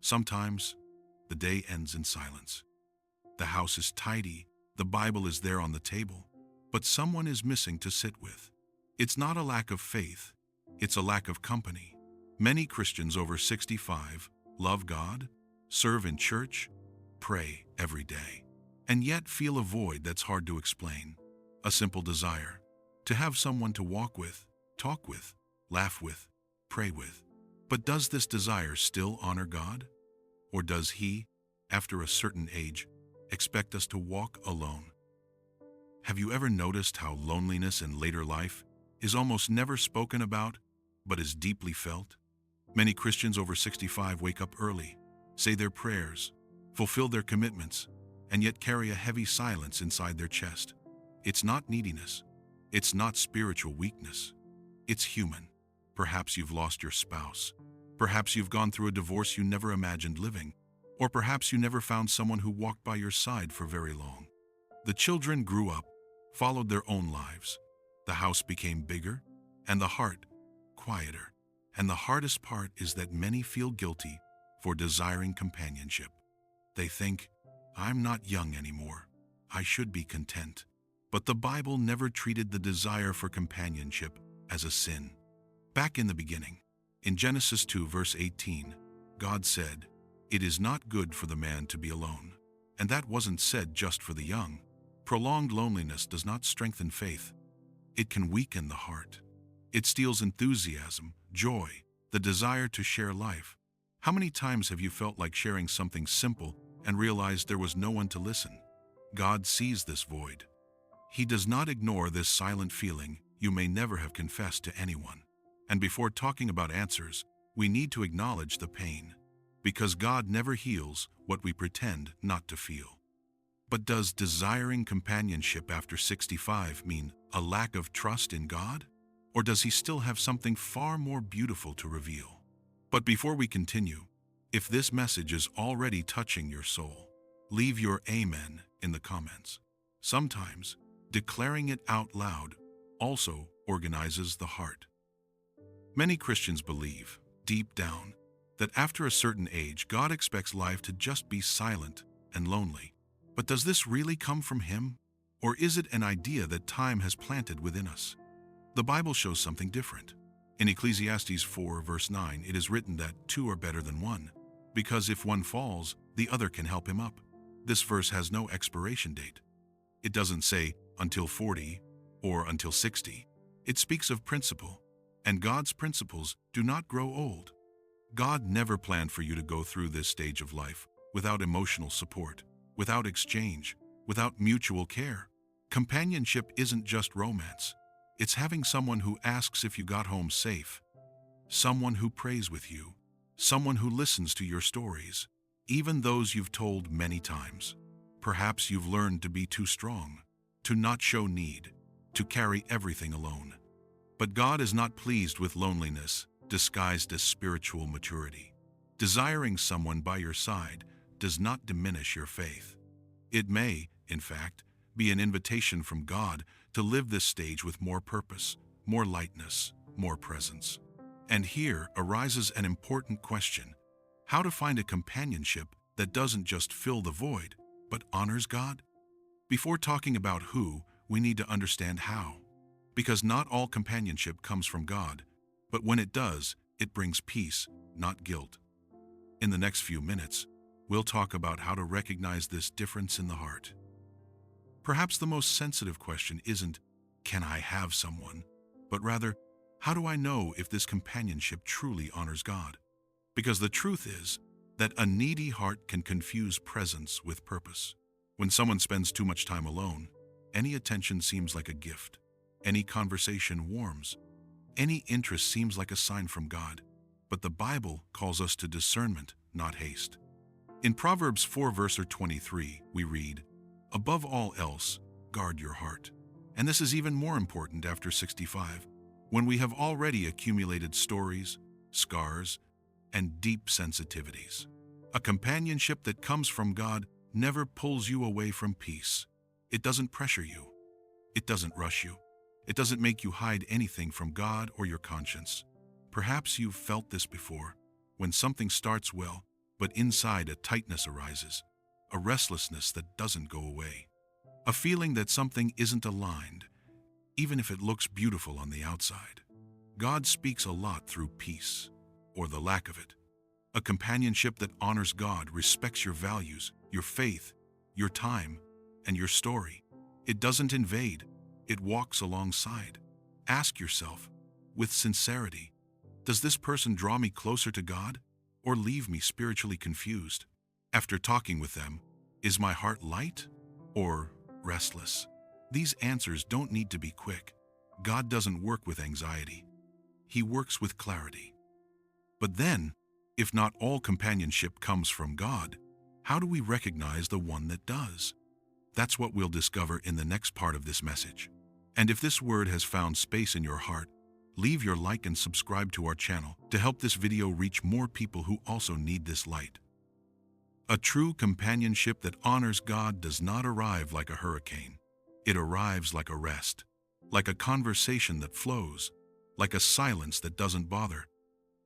Sometimes, the day ends in silence. The house is tidy, the Bible is there on the table, but someone is missing to sit with. It's not a lack of faith, it's a lack of company. Many Christians over 65 love God, serve in church, pray every day, and yet feel a void that's hard to explain. A simple desire to have someone to walk with, talk with, laugh with, pray with. But does this desire still honor God? Or does He, after a certain age, expect us to walk alone? Have you ever noticed how loneliness in later life is almost never spoken about, but is deeply felt? Many Christians over 65 wake up early, say their prayers, fulfill their commitments, and yet carry a heavy silence inside their chest. It's not neediness. It's not spiritual weakness. It's human. Perhaps you've lost your spouse. Perhaps you've gone through a divorce you never imagined living. Or perhaps you never found someone who walked by your side for very long. The children grew up, followed their own lives. The house became bigger, and the heart quieter. And the hardest part is that many feel guilty for desiring companionship. They think, I'm not young anymore. I should be content. But the Bible never treated the desire for companionship as a sin. Back in the beginning, in Genesis 2 verse 18, God said, "It is not good for the man to be alone." And that wasn't said just for the young. Prolonged loneliness does not strengthen faith. It can weaken the heart. It steals enthusiasm, joy, the desire to share life. How many times have you felt like sharing something simple and realized there was no one to listen? God sees this void. He does not ignore this silent feeling you may never have confessed to anyone. And before talking about answers, we need to acknowledge the pain, because God never heals what we pretend not to feel. But does desiring companionship after 65 mean a lack of trust in God? Or does He still have something far more beautiful to reveal? But before we continue, if this message is already touching your soul, leave your amen in the comments. Sometimes, declaring it out loud also organizes the heart. Many Christians believe, deep down, that after a certain age, God expects life to just be silent and lonely. But does this really come from Him? Or is it an idea that time has planted within us? The Bible shows something different. In Ecclesiastes 4 verse 9, it is written that two are better than one, because if one falls, the other can help him up. This verse has no expiration date. It doesn't say until 40 or until 60. It speaks of principle, and God's principles do not grow old. God never planned for you to go through this stage of life without emotional support, without exchange, without mutual care. Companionship isn't just romance. It's having someone who asks if you got home safe, someone who prays with you, someone who listens to your stories, even those you've told many times. Perhaps you've learned to be too strong, to not show need, to carry everything alone. But God is not pleased with loneliness disguised as spiritual maturity. Desiring someone by your side does not diminish your faith. It may, in fact, be an invitation from God to live this stage with more purpose, more lightness, more presence. And here arises an important question: how to find a companionship that doesn't just fill the void, but honors God? Before talking about who, we need to understand how. Because not all companionship comes from God, but when it does, it brings peace, not guilt. In the next few minutes, we'll talk about how to recognize this difference in the heart. Perhaps the most sensitive question isn't, can I have someone? But rather, how do I know if this companionship truly honors God? Because the truth is that a needy heart can confuse presence with purpose. When someone spends too much time alone, any attention seems like a gift. Any conversation warms. Any interest seems like a sign from God. But the Bible calls us to discernment, not haste. In Proverbs 4 verse 23, we read, "Above all else, guard your heart." And this is even more important after 65, when we have already accumulated stories, scars, and deep sensitivities. A companionship that comes from God never pulls you away from peace. It doesn't pressure you. It doesn't rush you. It doesn't make you hide anything from God or your conscience. Perhaps you've felt this before. When something starts well, but inside a tightness arises, a restlessness that doesn't go away, a feeling that something isn't aligned, even if it looks beautiful on the outside. God speaks a lot through peace, or the lack of it. A companionship that honors God respects your values, your faith, your time, and your story. It doesn't invade, it walks alongside. Ask yourself, with sincerity, does this person draw me closer to God or leave me spiritually confused? After talking with them, is my heart light or restless? These answers don't need to be quick. God doesn't work with anxiety. He works with clarity. But then, if not all companionship comes from God, how do we recognize the one that does? That's what we'll discover in the next part of this message. And if this word has found space in your heart, leave your like and subscribe to our channel to help this video reach more people who also need this light. A true companionship that honors God does not arrive like a hurricane. It arrives like a rest, like a conversation that flows, like a silence that doesn't bother.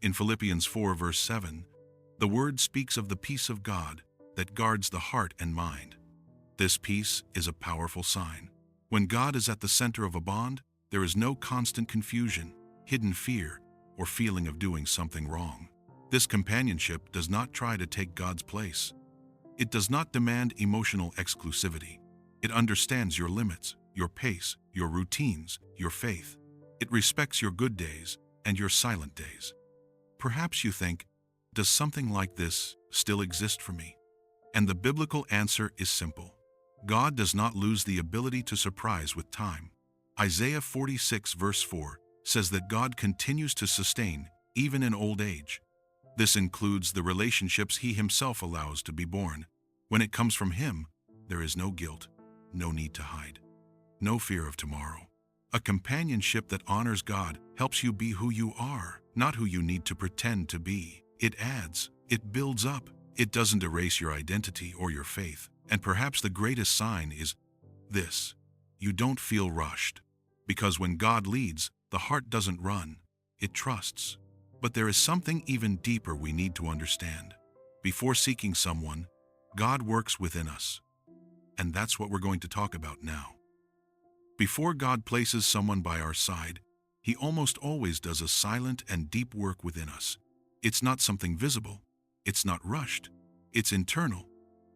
In Philippians 4 verse 7, the word speaks of the peace of God that guards the heart and mind. This peace is a powerful sign. When God is at the center of a bond, there is no constant confusion, hidden fear, or feeling of doing something wrong. This companionship does not try to take God's place. It does not demand emotional exclusivity. It understands your limits, your pace, your routines, your faith. It respects your good days and your silent days. Perhaps you think, does something like this still exist for me? And the biblical answer is simple. God does not lose the ability to surprise with time. Isaiah 46 verse 4 says that God continues to sustain even in old age. This includes the relationships He Himself allows to be born. When it comes from Him, there is no guilt, no need to hide, no fear of tomorrow. A companionship that honors God helps you be who you are, not who you need to pretend to be. It adds, it builds up, it doesn't erase your identity or your faith. And perhaps the greatest sign is this: you don't feel rushed. Because when God leads, the heart doesn't run, it trusts. But there is something even deeper we need to understand. Before seeking someone, God works within us. And that's what we're going to talk about now. Before God places someone by our side, He almost always does a silent and deep work within us. It's not something visible. It's not rushed. It's internal.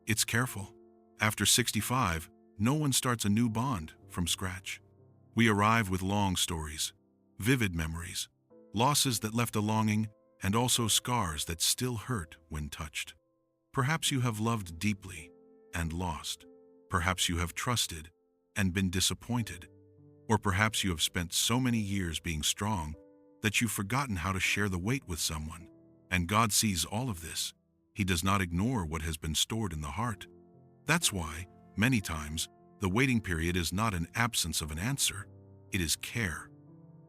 It's careful. After 65, no one starts a new bond from scratch. We arrive with long stories, vivid memories, losses that left a longing, and also scars that still hurt when touched. Perhaps you have loved deeply and lost. Perhaps you have trusted and been disappointed. Or perhaps you have spent so many years being strong that you've forgotten how to share the weight with someone. And God sees all of this. He does not ignore what has been stored in the heart. That's why, many times, the waiting period is not an absence of an answer, it is care.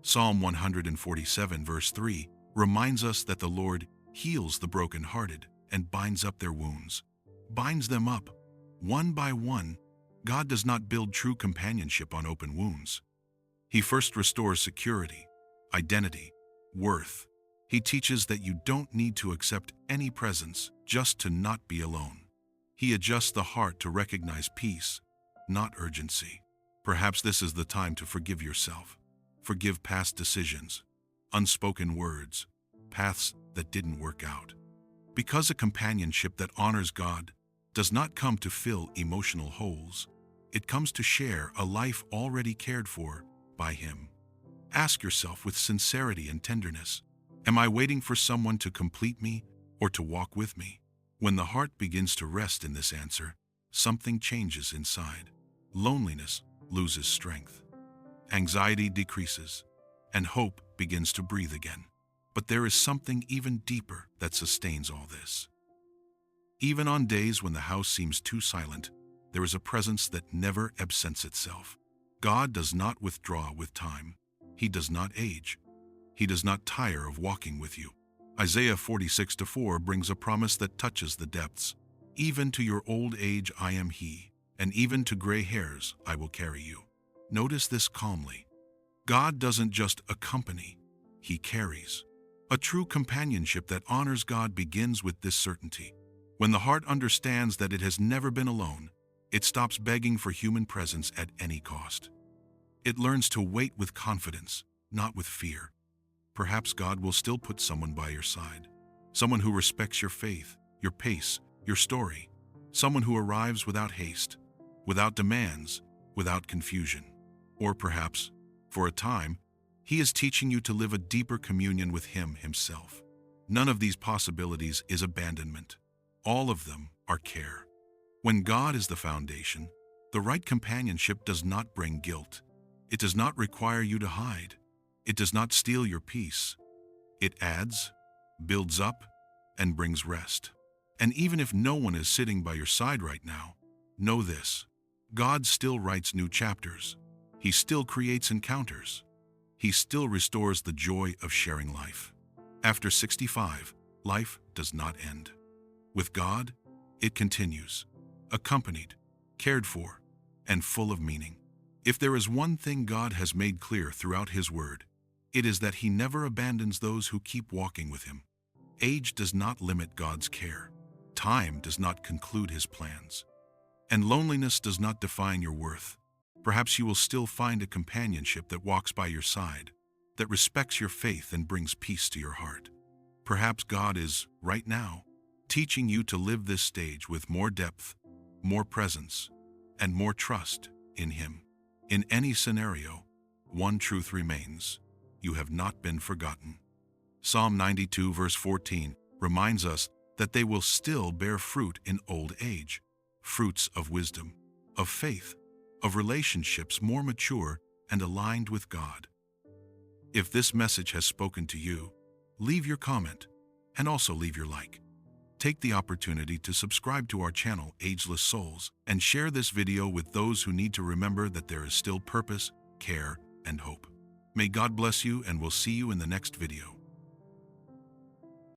Psalm 147 verse 3 reminds us that the Lord heals the brokenhearted and binds up their wounds. Binds them up, one by one. God does not build true companionship on open wounds. He first restores security, identity, worth. He teaches that you don't need to accept any presence just to not be alone. He adjusts the heart to recognize peace, not urgency. Perhaps this is the time to forgive yourself. Forgive past decisions, unspoken words, paths that didn't work out. Because a companionship that honors God does not come to fill emotional holes. It comes to share a life already cared for by Him. Ask yourself with sincerity and tenderness, am I waiting for someone to complete me or to walk with me? When the heart begins to rest in this answer, something changes inside. Loneliness loses strength. Anxiety decreases, and hope begins to breathe again. But there is something even deeper that sustains all this. Even on days when the house seems too silent, there is a presence that never absents itself. God does not withdraw with time. He does not age. He does not tire of walking with you. Isaiah 46:4 brings a promise that touches the depths. Even to your old age I am He, and even to gray hairs I will carry you. Notice this calmly. God doesn't just accompany, He carries. A true companionship that honors God begins with this certainty. When the heart understands that it has never been alone, it stops begging for human presence at any cost. It learns to wait with confidence, not with fear. Perhaps God will still put someone by your side. Someone who respects your faith, your pace, your story. Someone who arrives without haste, without demands, without confusion. Or perhaps, for a time, He is teaching you to live a deeper communion with Him Himself. None of these possibilities is abandonment. All of them are care. When God is the foundation, the right companionship does not bring guilt. It does not require you to hide. It does not steal your peace. It adds, builds up, and brings rest. And even if no one is sitting by your side right now, know this: God still writes new chapters. He still creates encounters. He still restores the joy of sharing life. After 65, life does not end. With God, it continues, accompanied, cared for, and full of meaning. If there is one thing God has made clear throughout His Word, it is that He never abandons those who keep walking with Him. Age does not limit God's care. Time does not conclude His plans. And loneliness does not define your worth. Perhaps you will still find a companionship that walks by your side, that respects your faith and brings peace to your heart. Perhaps God is, right now, teaching you to live this stage with more depth, more presence, and more trust in Him. In any scenario, one truth remains: you have not been forgotten. Psalm 92 verse 14 reminds us that they will still bear fruit in old age, fruits of wisdom, of faith, of relationships more mature and aligned with God. If this message has spoken to you, leave your comment and also leave your like. Take the opportunity to subscribe to our channel, Ageless Souls, and share this video with those who need to remember that there is still purpose, care, and hope. May God bless you, and we'll see you in the next video.